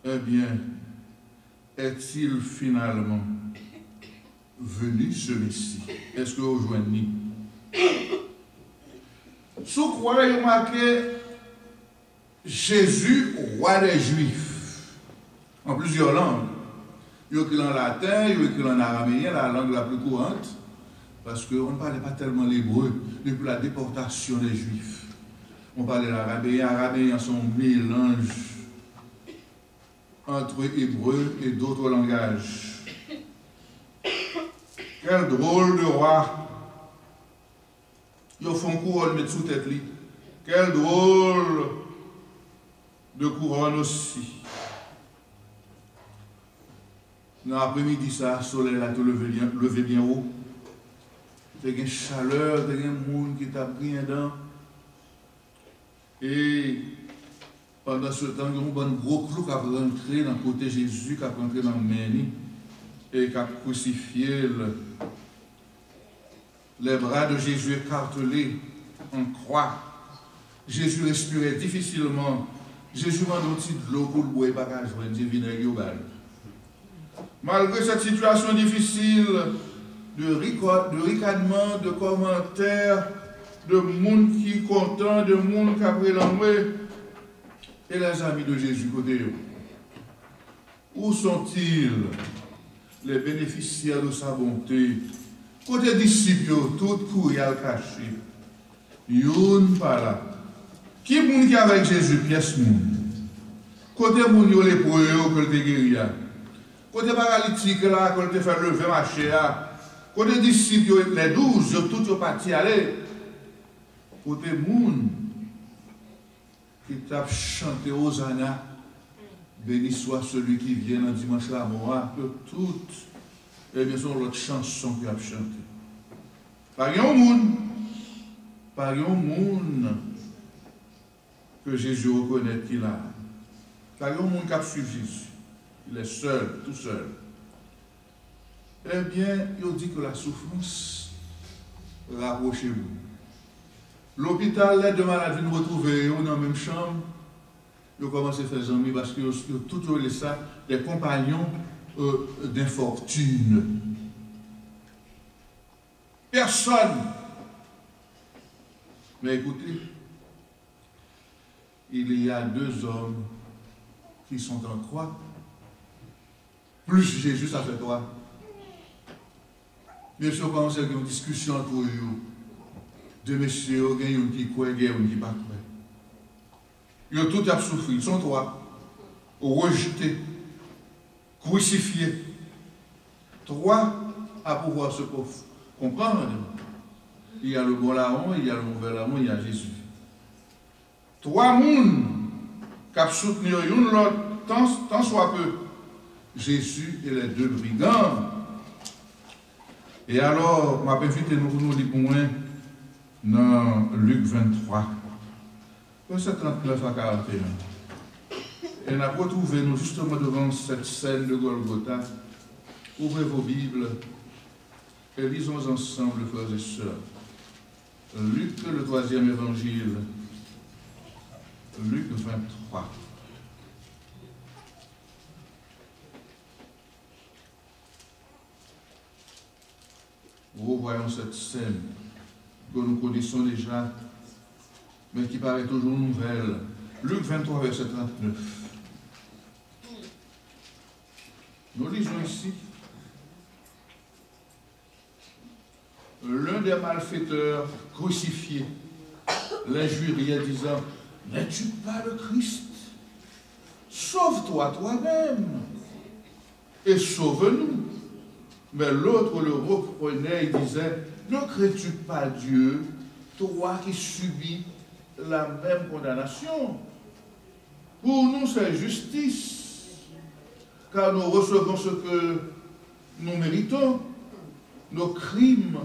Eh bien, est-il finalement venu ce Messie? Est-ce que vous joignez? Sous quoi il marqué Jésus, roi des Juifs, en plusieurs langues. Il y a écrit en latin, il y a écrit en araméen, la langue la plus courante, parce qu'on ne parlait pas tellement l'hébreu depuis la déportation des Juifs. On parlait l'araméen, araméen son mélange entre hébreu et d'autres langages. Quel drôle de roi! Ils font couronne mettre sous tête. Quel drôle de couronne aussi. Dans l'après-midi, ça, le soleil là, tout levé bien haut. Il y a une chaleur, il y a un monde qui t'a pris dedans. Et pendant ce temps, il y a un bon gros clou qui a rentré dans le côté de Jésus, qui a rentré dans le meni et qui a crucifié les bras de Jésus écartelés en croix. Jésus respirait difficilement. Jésus m'a donné de l'eau pour le boire et pas qu'à jouer du vinaigre au bal. Malgré cette situation difficile, de ricanement, de commentaires, de monde qui est content, de monde qui a pris l'envoi, et les amis de Jésus côté eux. Où sont-ils, les bénéficiaires de sa bonté? Côté disciples, tout courriel caché. Youn pas là. Qui est qui avec Jésus, pièce moun? Côté moun yo les proyo que te guéri. Côté paralytique là, que te fait lever marcher. Côté disciples, les 12, tout yo parti aller. Côté moun qui t'a chanté Hosanna, béni soit celui qui vient dans dimanche la mort, que toutes, et bien sûr l'autre chanson qui a chanté. Par un monde que Jésus reconnaît qu'il a. Par un monde qui a suivi Jésus. Il est seul, tout seul. Eh bien, il dit que la souffrance, rapprochez-vous. L'hôpital, l'aide de maladie, nous retrouver dans la même chambre. Ils ont commencé à faire des amis parce que tout ça, des compagnons d'infortune. Personne. Mais écoutez, il y a 2 hommes qui sont en croix. Plus Jésus, ça fait 3. Bien sûr, quand c'est une discussion entre eux, 2 messieurs, il y a un qui croit, il y a un qui ne pas croit. Ils ont tout à souffrir. Ils sont 3. Rejetés, crucifiés. 3 à pouvoir se comprendre. Il y a le bon larron, il y a le mauvais larron, il y a Jésus. 3 mouns qui ont soutenu l'autre, tant soit peu. Jésus et les 2 brigands. Et alors, je vais inviter nous lire pour moi dans Luc 23, verset 39 à 41. Et nous avons retrouvé nous justement devant cette scène de Golgotha. Ouvrez vos Bibles et lisons ensemble, frères et sœurs. Luc, le 3e évangile. Luc 23. Revoyons cette scène que nous connaissons déjà, mais qui paraît toujours nouvelle. Luc 23, verset 39. Nous lisons ici. L'un des malfaiteurs crucifiés l'injuriait disant: n'es-tu pas le Christ? Sauve-toi toi-même et sauve-nous. Mais l'autre le reprenait et disait: ne crées-tu pas Dieu, toi qui subis la même condamnation? Pour nous, c'est justice, car nous recevons ce que nous méritons, nos crimes,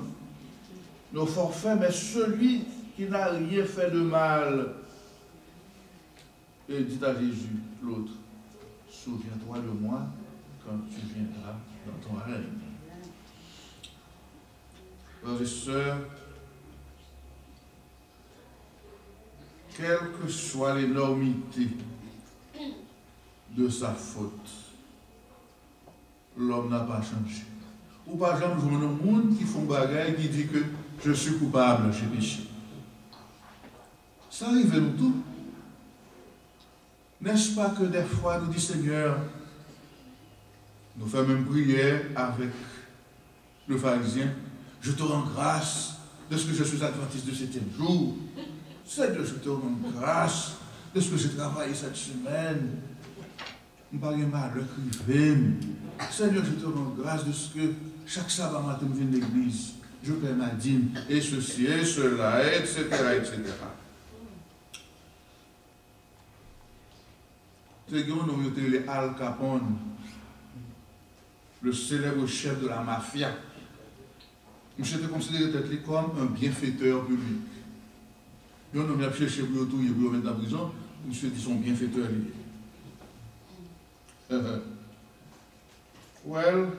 nos forfaits, mais celui qui n'a rien fait de mal. Et dit à Jésus, l'autre: souviens-toi de moi quand tu viendras dans ton règne. Frères et sœurs, quelle que soit l'énormité de sa faute. L'homme n'a pas changé. Ou par exemple, je vois un monde qui font bagaille qui dit que je suis coupable, j'ai péché. Ça arrive nous tous. N'est-ce pas que des fois nous disons Seigneur, nous faisons même prière avec le pharisien, je te rends grâce de ce que je suis adventiste de 7e jour. Seigneur, je te rends grâce de ce que j'ai travaillé cette semaine. Je ne parle pas de l'écrivain. Seigneur, je te rends grâce de ce que chaque sabbat matin je viens de l'église. Je paie ma dîme, et ceci, et cela, etc., etc. C'est qu'on a nommé Al Capone, le célèbre chef de la mafia. Monsieur était considéré comme un bienfaiteur public. Et on a cherché pour tout, il pour mettre en prison. Monsieur dit son bienfaiteur lié. Well,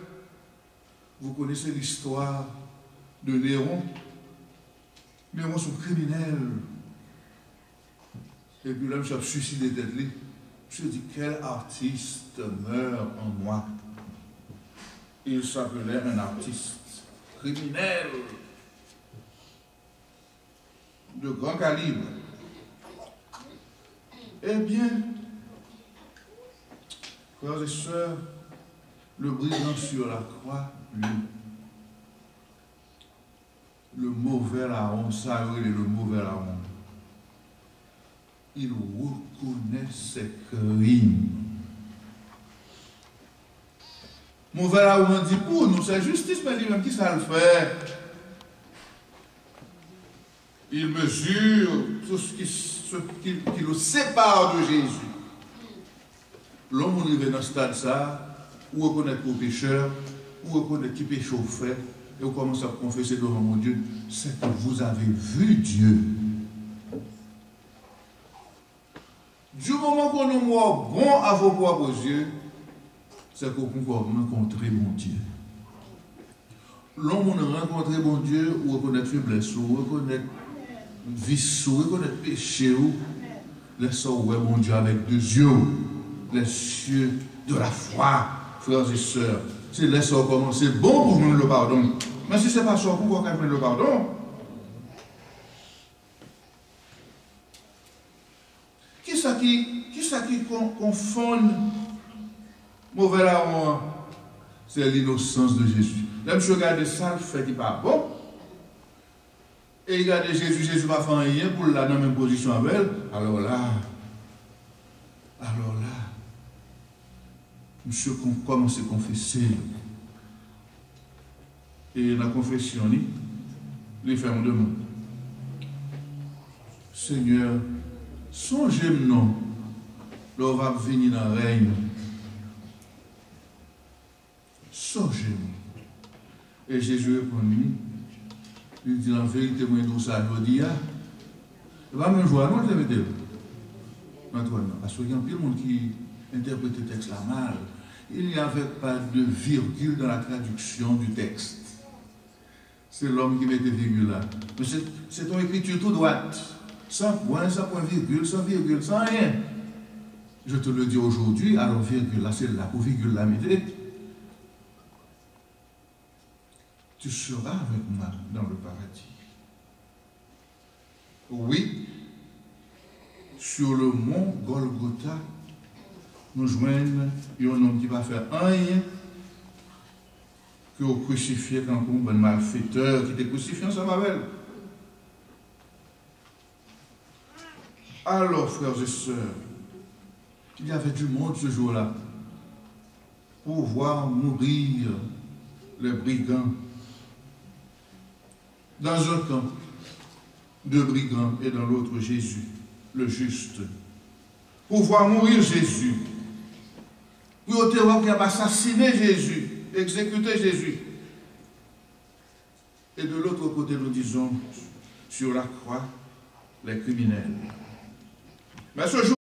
vous connaissez l'histoire de Néron. Néron, son criminel. Et puis là, monsieur a suicidé tête. Monsieur dit, quel artiste meurt en moi? Il s'appelait un artiste criminel de grand calibre. Eh bien, frères et sœurs, le brigand sur la croix, lui, le mauvais larron, ça oui, le mauvais larron, il reconnaît ses crimes. Mauvais larron dit pour nous, c'est justice, mais lui-même qui ça le fait. Il mesure tout ce qui le sépare de Jésus. L'homme arrive dans ce stade-là, ou reconnaître qu'il est pécheur, ou reconnaître qu'il péche au fait, et vous commencez à confesser devant mon Dieu, c'est que vous avez vu Dieu. Du moment qu'on est mort bon à vos propres yeux, c'est qu'on peut rencontrer mon Dieu. L'homme a rencontré mon Dieu, ou reconnaître faiblesse, ou reconnaître vice, ou reconnaître péché, ou laissez ouais mon Dieu avec 2 yeux, les yeux de la foi, frères et sœurs. C'est laissez commencer bon pour nous le pardon. Mais si ce n'est pas ça, pourquoi qu'on prenne le pardon? Qui ça qui confond mauvais larron? C'est l'innocence de Jésus. Là, je regarde ça, le fait qu'il n'est pas bon. Et il regarde Jésus va faire rien pour la même position avec elle. Alors là, monsieur commence à confesser. Et la confession, il fait une demande. Seigneur, songez-moi, là on va venir dans le règne. Songez-moi. Et Jésus répond, il dit en vérité, moi, tout ça, je dis, il va me jouer à nous, je vais dire. Parce qu'il y a un peu de monde qui interprète le texte là mal. Il n'y avait pas de virgule dans la traduction du texte. C'est l'homme qui mettait virgule là. Mais c'est une écriture tout droite. Sans point, sans point virgule, sans rien. Je te le dis aujourd'hui, alors virgule là, c'est là, pour virgule là, mettez. Tu seras avec moi dans le paradis. Oui, sur le mont Golgotha, nous joignons un homme qui va faire rien que au crucifié quand un malfaiteur qui était crucifié ensemble avec elle. Alors, frères et sœurs, il y avait du monde ce jour-là pour voir mourir les brigands. Dans un camp de brigands et dans l'autre Jésus, le juste. Pour voir mourir Jésus. Pour voir qu'il a assassiné Jésus, exécuté Jésus. Et de l'autre côté, nous disons, sur la croix, les criminels. Mais ce jour,